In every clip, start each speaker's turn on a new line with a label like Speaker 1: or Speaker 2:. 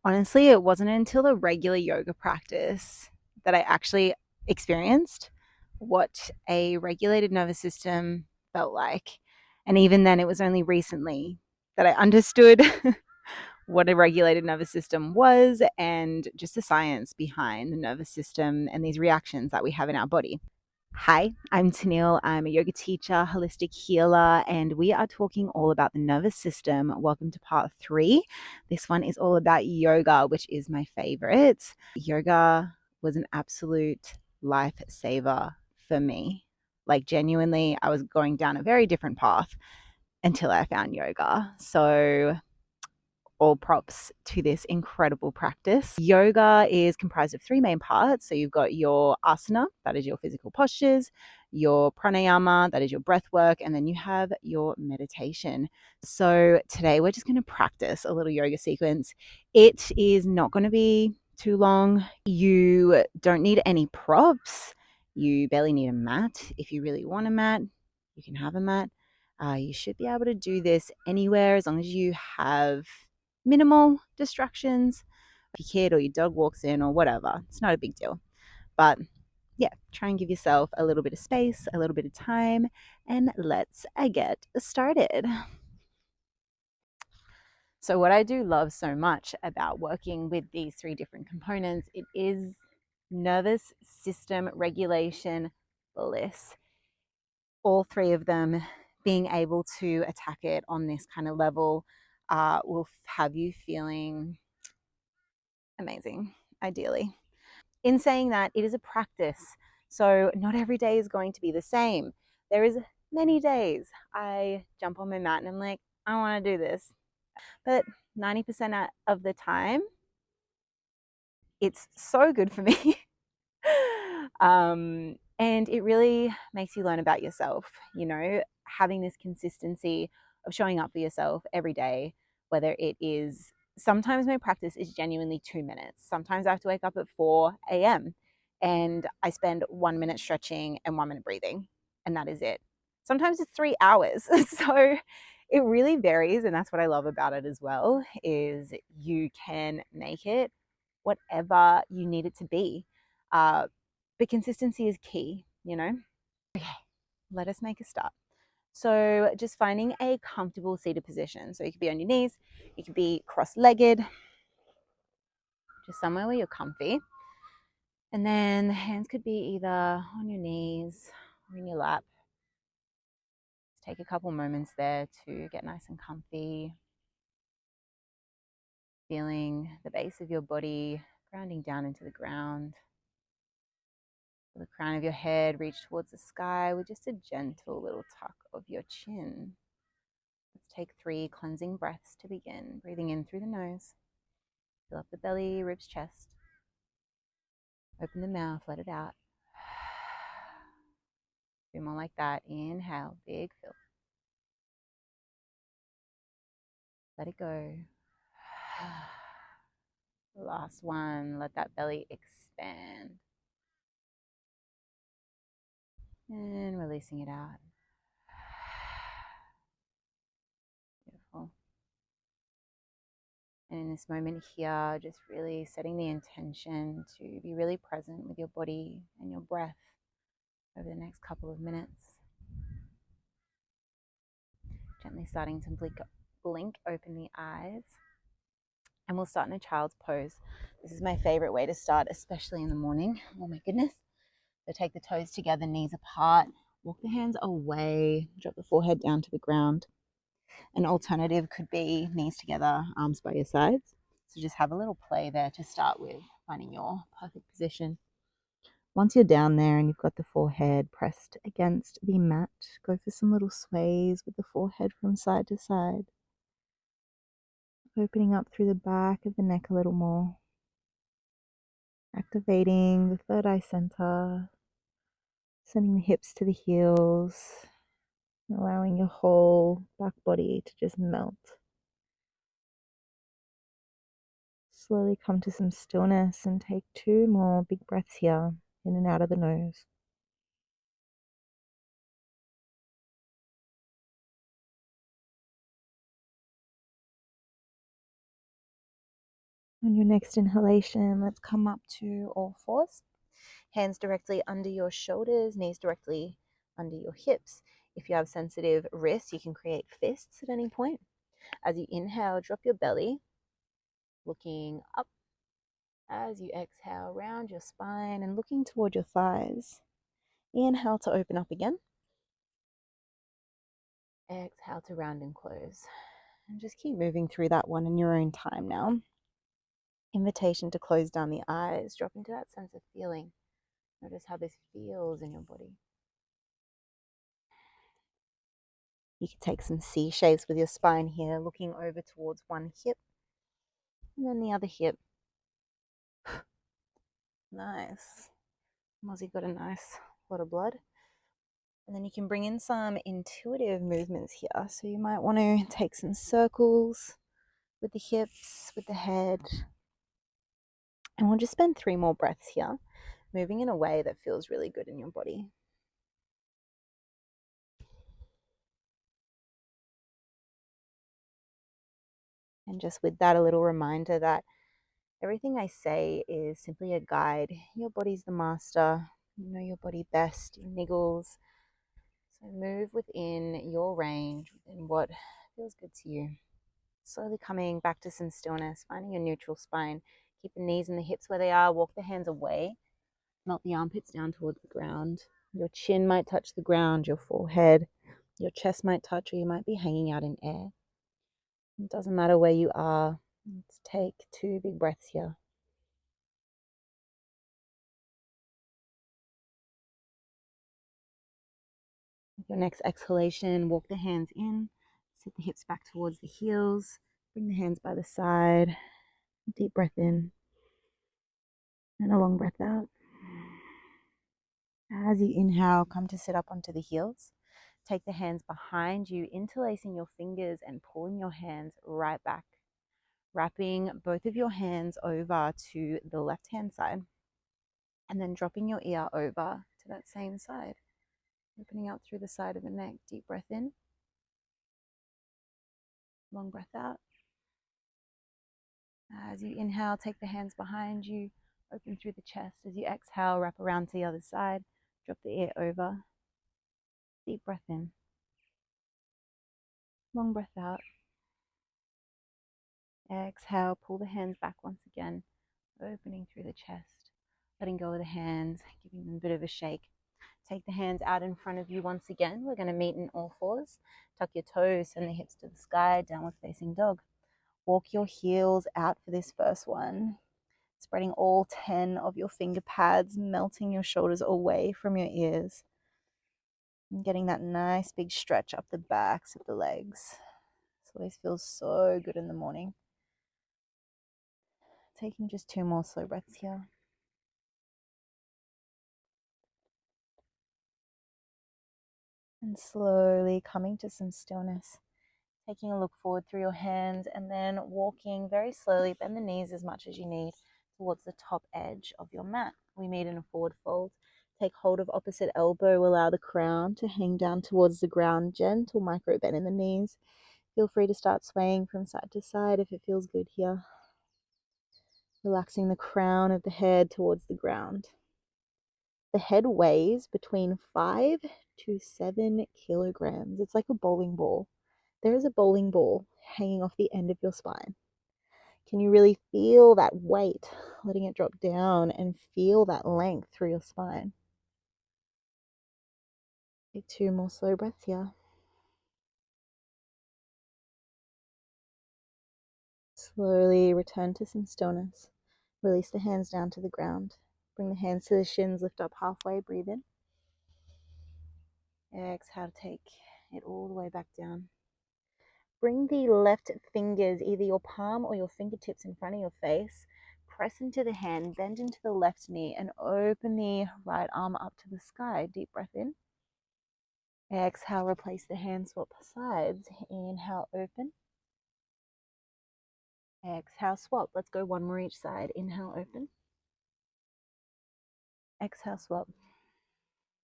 Speaker 1: Honestly, it wasn't until a regular yoga practice that I actually experienced what a regulated nervous system felt like. And even then, it was only recently that I understood what a regulated nervous system was and just the science behind the nervous system and these reactions that we have in our body. Hi, I'm Tanil. I'm a yoga teacher, holistic healer, and we are talking all about the nervous system. Welcome to part 3. This one is all about yoga, which is my favorite. Yoga was an absolute lifesaver for me. Like, genuinely, I was going down a very different path until I found yoga. So, all props to this incredible practice. Yoga is comprised of 3 main parts. So you've got your asana, that is your physical postures, your pranayama, that is your breath work, and then you have your meditation. So today we're just going to practice a little yoga sequence. It is not going to be too long. You don't need any props. You barely need a mat. If you really want a mat, you can have a mat. You should be able to do this anywhere as long as you have minimal distractions. If your kid or your dog walks in or whatever, it's not a big deal. But yeah, try and give yourself a little bit of space, a little bit of time, and let's get started. So what I do love so much about working with these 3 different components, it is nervous system regulation bliss. All 3 of them being able to attack it on this kind of level will have you feeling amazing, ideally. In saying that, it is a practice. So not every day is going to be the same. There is many days I jump on my mat and I'm like, I want to do this. But 90% of the time, it's so good for me. And it really makes you learn about yourself, having this consistency of showing up for yourself every day, whether it is sometimes my practice is genuinely 2 minutes. Sometimes I have to wake up at 4 a.m. and I spend 1 minute stretching and 1 minute breathing, and that is it. Sometimes it's 3 hours. So it really varies, and that's what I love about it as well, is you can make it whatever you need it to be. But consistency is key, Okay, let us make a start. So just finding a comfortable seated position. So you could be on your knees, you could be cross-legged, just somewhere where you're comfy. And then the hands could be either on your knees or in your lap. Just take a couple moments there to get nice and comfy. Feeling the base of your body grounding down into the ground. The crown of your head reach towards the sky with just a gentle little tuck of your chin. Let's take 3 cleansing breaths to begin. Breathing in through the nose. Fill up the belly, ribs, chest. Open the mouth, let it out. 3 more like that. Inhale, big fill. Let it go. Last one, let that belly expand. And releasing it out. Beautiful. And in this moment here, just really setting the intention to be really present with your body and your breath over the next couple of minutes. Gently starting to blink open the eyes. And we'll start in a child's pose. This is my favorite way to start, especially in the morning. Oh my goodness. So take the toes together, knees apart, walk the hands away, drop the forehead down to the ground. An alternative could be knees together, arms by your sides. So just have a little play there to start with, finding your perfect position. Once you're down there and you've got the forehead pressed against the mat, go for some little sways with the forehead from side to side. Opening up through the back of the neck a little more. Activating the third eye center. Sending the hips to the heels. Allowing your whole back body to just melt. Slowly come to some stillness and take 2 more big breaths here, in and out of the nose. On your next inhalation, let's come up to all fours. Hands directly under your shoulders, knees directly under your hips. If you have sensitive wrists, you can create fists at any point. As you inhale, drop your belly, looking up. As you exhale, round your spine and looking toward your thighs. Inhale to open up again. Exhale to round and close. And just keep moving through that one in your own time now. Invitation to close down the eyes. Drop into that sense of feeling. Notice how this feels in your body. You can take some C shapes with your spine here, looking over towards one hip and then the other hip. Nice. Mozzie got a nice lot of blood. And then you can bring in some intuitive movements here. So you might want to take some circles with the hips, with the head. And we'll just spend 3 more breaths here, moving in a way that feels really good in your body. And just with that, a little reminder that everything I say is simply a guide. Your body's the master. You know your body best, your niggles. So move within your range, within what feels good to you. Slowly coming back to some stillness, finding your neutral spine. Keep the knees and the hips where they are. Walk the hands away. Melt the armpits down towards the ground. Your chin might touch the ground, your forehead. Your chest might touch, or you might be hanging out in air. It doesn't matter where you are. Let's take 2 big breaths here. With your next exhalation, walk the hands in. Sit the hips back towards the heels. Bring the hands by the side. Deep breath in. And a long breath out. As you inhale, come to sit up onto the heels. Take the hands behind you, interlacing your fingers and pulling your hands right back. Wrapping both of your hands over to the left-hand side. And then dropping your ear over to that same side. Opening up through the side of the neck. Deep breath in. Long breath out. As you inhale, take the hands behind you. Open through the chest. As you exhale, wrap around to the other side. Drop the ear over. Deep breath in. Long breath out. Exhale, pull the hands back once again, opening through the chest, letting go of the hands, giving them a bit of a shake. Take the hands out in front of you once again. We're going to meet in all fours. Tuck your toes, send the hips to the sky, downward facing dog. Walk your heels out for this first one. Spreading all 10 of your finger pads, melting your shoulders away from your ears. And getting that nice big stretch up the backs of the legs. This always feels so good in the morning. Taking just 2 more slow breaths here. And slowly coming to some stillness. Taking a look forward through your hands and then walking very slowly, bend the knees as much as you need towards the top edge of your mat. We meet in a forward fold. Take hold of opposite elbow, allow the crown to hang down towards the ground, gentle micro bend in the knees. Feel free to start swaying from side to side if it feels good here. Relaxing the crown of the head towards the ground. The head weighs between 5 to 7 kilograms. It's like a bowling ball. There is a bowling ball hanging off the end of your spine. Can you really feel that weight, letting it drop down and feel that length through your spine? Take 2 more slow breaths here. Slowly return to some stillness. Release the hands down to the ground. Bring the hands to the shins, lift up halfway, breathe in. Exhale, take it all the way back down. Bring the left fingers, either your palm or your fingertips, in front of your face. Press into the hand, bend into the left knee, and open the right arm up to the sky. Deep breath in. Exhale, replace the hand, swap sides. Inhale, open. Exhale, swap. Let's go 1 more each side. Inhale, open. Exhale, swap.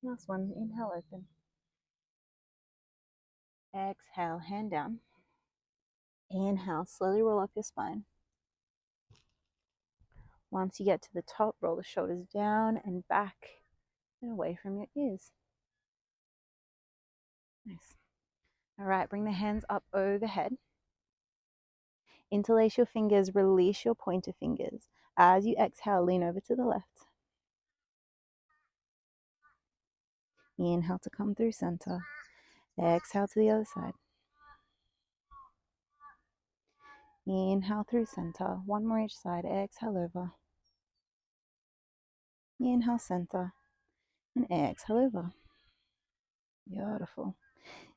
Speaker 1: Last one. Inhale, open. Exhale, hand down. Inhale, slowly roll up your spine. Once you get to the top, roll the shoulders down and back and away from your ears. Nice. All right, bring the hands up overhead. Interlace your fingers, release your pointer fingers. As you exhale, lean over to the left. Inhale to come through center. Exhale to the other side. Inhale through center. One more each side. Exhale over. Inhale center. And exhale over. Beautiful.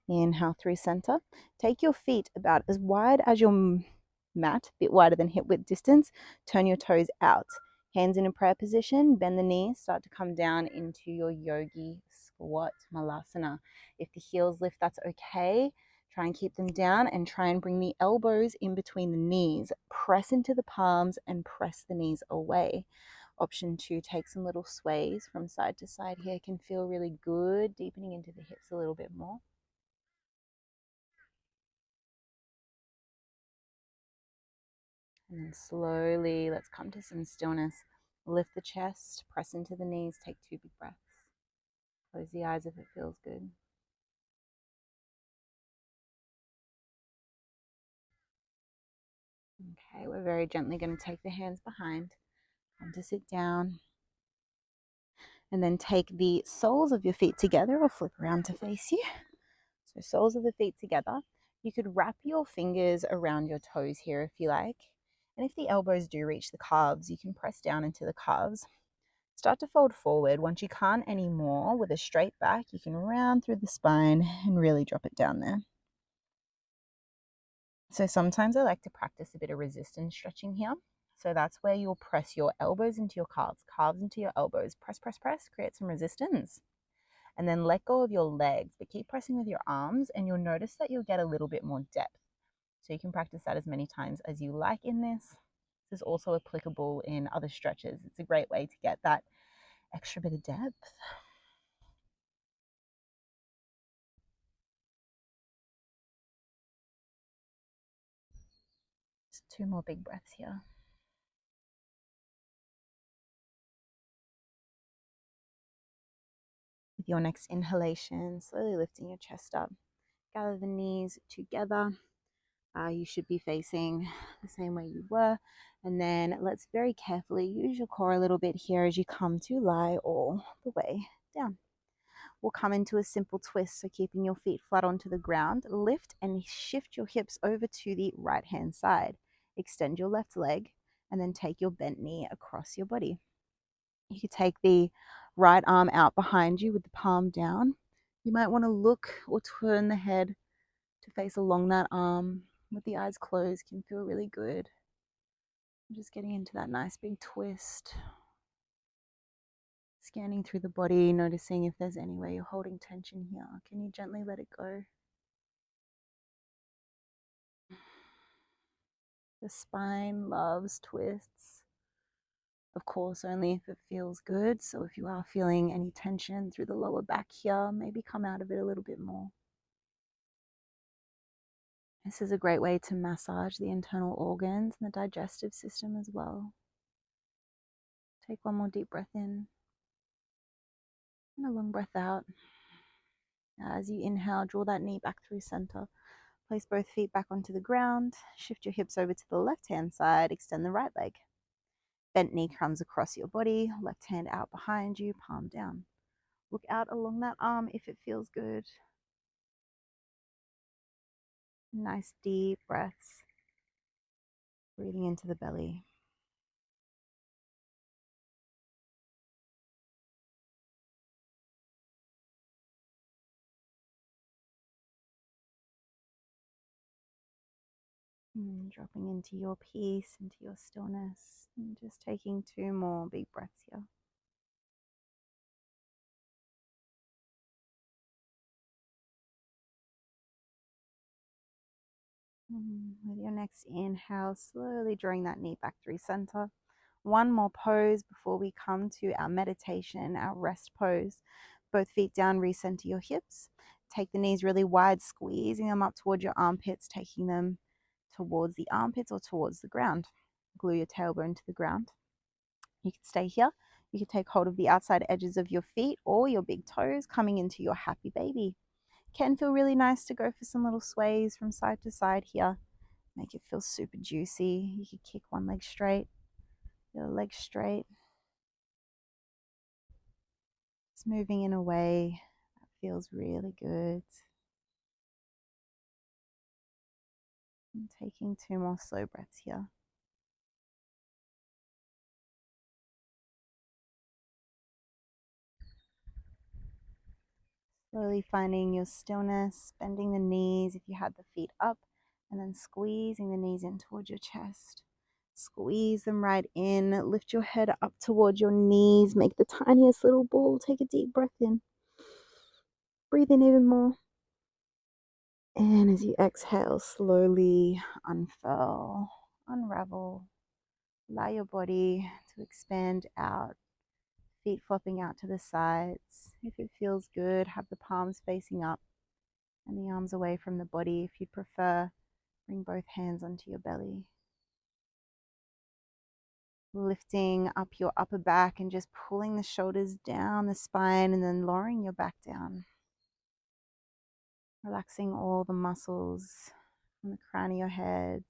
Speaker 1: Inhale through center. Take your feet about as wide as your mat, a bit wider than hip width distance. Turn your toes out. Hands in a prayer position. Bend the knees. Start to come down into your yogi squat malasana. If the heels lift, that's okay. Try and keep them down and try and bring the elbows in between the knees. Press into the palms and press the knees away. Option 2, take some little sways from side to side here. Can feel really good, deepening into the hips a little bit more. And then slowly, let's come to some stillness. Lift the chest, press into the knees, take 2 big breaths. Close the eyes if it feels good. Okay, we're very gently going to take the hands behind. Come to sit down. And then take the soles of your feet together or flip around to face you. So soles of the feet together. You could wrap your fingers around your toes here if you like. And if the elbows do reach the calves, you can press down into the calves. Start to fold forward. Once you can't anymore, with a straight back, you can round through the spine and really drop it down there. So sometimes I like to practice a bit of resistance stretching here. So that's where you'll press your elbows into your calves, calves into your elbows. Press, press, press, create some resistance. And then let go of your legs, but keep pressing with your arms and you'll notice that you'll get a little bit more depth. So you can practice that as many times as you like in this. This is also applicable in other stretches. It's a great way to get that extra bit of depth. Just 2 more big breaths here. With your next inhalation, slowly lifting your chest up. Gather the knees together. You should be facing the same way you were. And then let's very carefully use your core a little bit here as you come to lie all the way down. We'll come into a simple twist, so keeping your feet flat onto the ground. Lift and shift your hips over to the right hand side. Extend your left leg and then take your bent knee across your body. You could take the right arm out behind you with the palm down. You might want to look or turn the head to face along that arm with the eyes closed. Can feel really good. Just getting into that nice big twist. Scanning through the body, noticing if there's any way you're holding tension here. Can you gently let it go? The spine loves twists. Of course, only if it feels good. So if you are feeling any tension through the lower back here, maybe come out of it a little bit more. This is a great way to massage the internal organs and the digestive system as well. Take one more deep breath in and a long breath out. As you inhale, draw that knee back through center. Place both feet back onto the ground. Shift your hips over to the left-hand side. Extend the right leg. Bent knee comes across your body. Left hand out behind you, palm down. Look out along that arm if it feels good. Nice deep breaths. Breathing into the belly. Dropping into your peace, into your stillness. And just taking 2 more big breaths here. With your next inhale, slowly drawing that knee back through center. One more pose before we come to our meditation, our rest pose. Both feet down, recenter your hips. Take the knees really wide, squeezing them up towards your armpits, taking them towards the armpits or towards the ground. Glue your tailbone to the ground. You can stay here. You can take hold of the outside edges of your feet or your big toes coming into your happy baby. Can feel really nice to go for some little sways from side to side here. Make it feel super juicy. You can kick one leg straight, the other leg straight. Just moving in a way that feels really good. And taking 2 more slow breaths here. Slowly finding your stillness, bending the knees if you had the feet up, and then squeezing the knees in towards your chest. Squeeze them right in. Lift your head up towards your knees. Make the tiniest little ball. Take a deep breath in. Breathe in even more. And as you exhale, slowly unfurl, unravel. Allow your body to expand out, feet flopping out to the sides. If it feels good, have the palms facing up and the arms away from the body. If you prefer, bring both hands onto your belly. Lifting up your upper back and just pulling the shoulders down the spine and then lowering your back down. Relaxing all the muscles from the crown of your head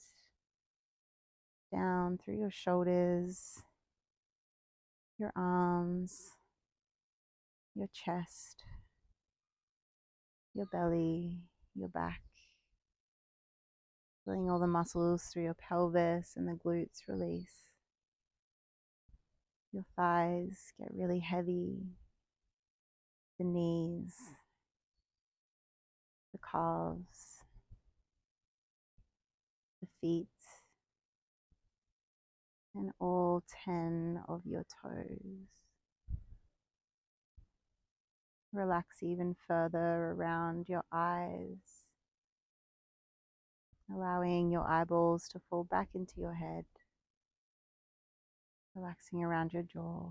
Speaker 1: down through your shoulders, your arms, your chest, your belly, your back. Feeling all the muscles through your pelvis and the glutes release. Your thighs get really heavy, the knees, the calves, the feet, and all 10 of your toes. Relax even further around your eyes, allowing your eyeballs to fall back into your head, relaxing around your jaw,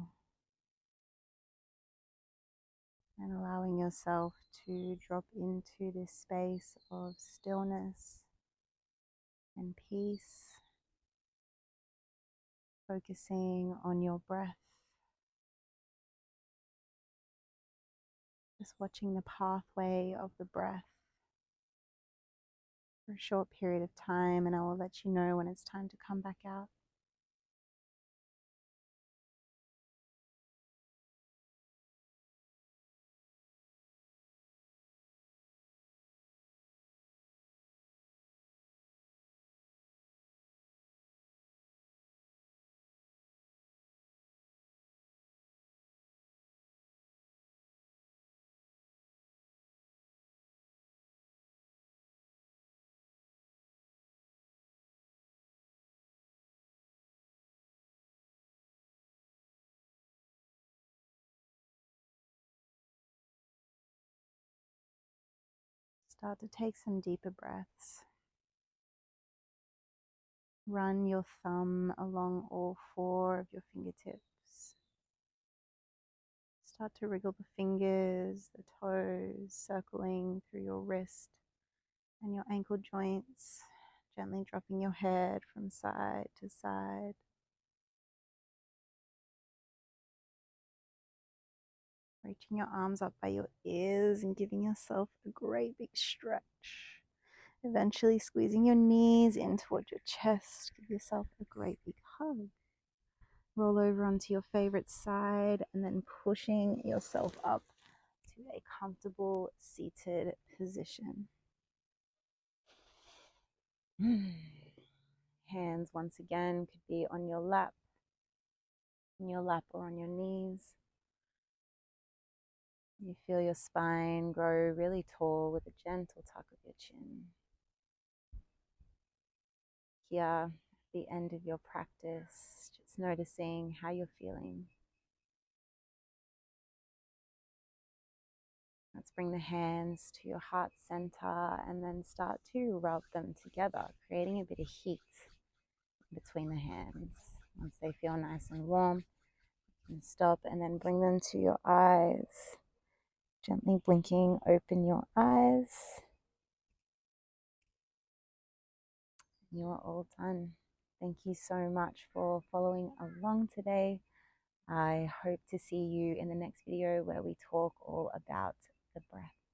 Speaker 1: and allowing yourself to drop into this space of stillness and peace, focusing on your breath, just watching the pathway of the breath for a short period of time, and I will let you know when it's time to come back out. Start to take some deeper breaths. Run your thumb along all 4 of your fingertips. Start to wriggle the fingers, the toes, circling through your wrist and your ankle joints, gently dropping your head from side to side. Reaching your arms up by your ears and giving yourself a great big stretch. Eventually squeezing your knees in towards your chest. Give yourself a great big hug. Roll over onto your favorite side and then pushing yourself up to a comfortable seated position. Hands once again could be on your lap or on your knees. You feel your spine grow really tall with a gentle tuck of your chin. Here, at the end of your practice, just noticing how you're feeling. Let's bring the hands to your heart center and then start to rub them together, creating a bit of heat between the hands. Once they feel nice and warm, you can stop and then bring them to your eyes. Gently blinking, open your eyes. You are all done. Thank you so much for following along today. I hope to see you in the next video where we talk all about the breath.